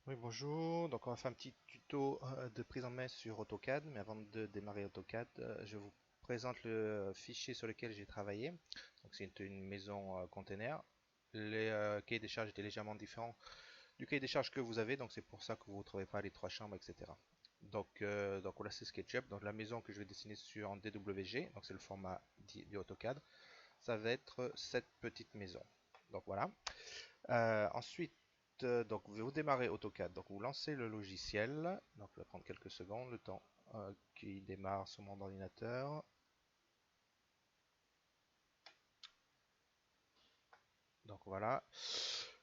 Oui, bonjour. Donc, on va faire un petit tuto de prise en main sur AutoCAD. Mais avant de démarrer AutoCAD, je vous présente le fichier sur lequel j'ai travaillé. Donc, c'est une maison container. Les cahiers des charges étaient légèrement différents du cahier des charges que vous avez. Donc, c'est pour ça que vous ne retrouvez pas les trois chambres, etc. Donc voilà, c'est SketchUp. Donc, la maison que je vais dessiner sur en DWG, donc c'est le format du AutoCAD, ça va être cette petite maison. Donc, voilà. Ensuite, donc vous démarrez AutoCAD. Donc vous lancez le logiciel. Donc ça va prendre quelques secondes, le temps qu'il démarre sur mon ordinateur. Donc voilà,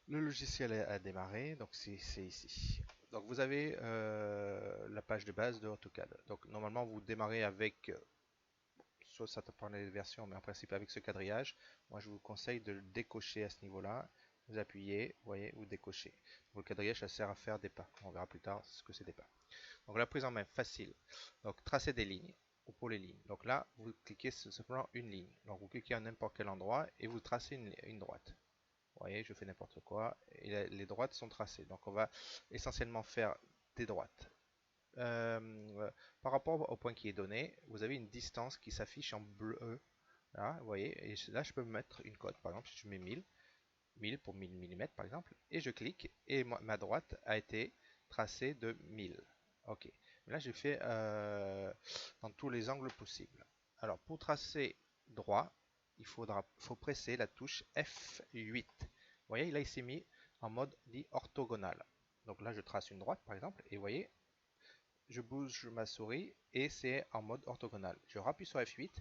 le logiciel a démarré. Donc c'est ici. Donc vous avez la page de base de AutoCAD. Donc normalement vous démarrez avec, soit ça dépend des versions, mais en principe avec ce quadrillage. Moi je vous conseille de le décocher à ce niveau-là. Vous appuyez, vous voyez, vous décochez. Donc, le quadrillage ça sert à faire des pas. On verra plus tard ce que c'est des pas. Donc la prise en main, facile. Donc tracer des lignes ou pour les lignes. Donc là, vous cliquez sur simplement une ligne. Donc vous cliquez à n'importe quel endroit et vous tracez une droite. Vous voyez, je fais n'importe quoi. Et les droites sont tracées. Donc on va essentiellement faire des droites. Par rapport au point qui est donné, vous avez une distance qui s'affiche en bleu. Là, vous voyez, et là je peux mettre une cote. Par exemple, si je mets 1000 pour 1000 mm par exemple, et je clique, et ma droite a été tracée de 1000. Ok. Là, j'ai fait dans tous les angles possibles. Alors, pour tracer droit, faut presser la touche F8. Vous voyez, là, il s'est mis en mode dit orthogonal. Donc là, je trace une droite, par exemple, et vous voyez, je bouge ma souris, et c'est en mode orthogonal. Je rappuie sur F8,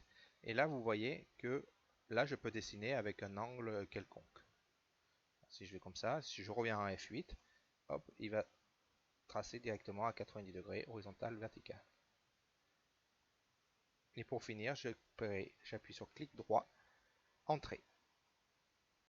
et là, vous voyez que là, je peux dessiner avec un angle quelconque. Si je vais comme ça, si je reviens à F8, hop, il va tracer directement à 90 degrés, horizontal, vertical. Et pour finir, j'appuie sur clic droit, entrée.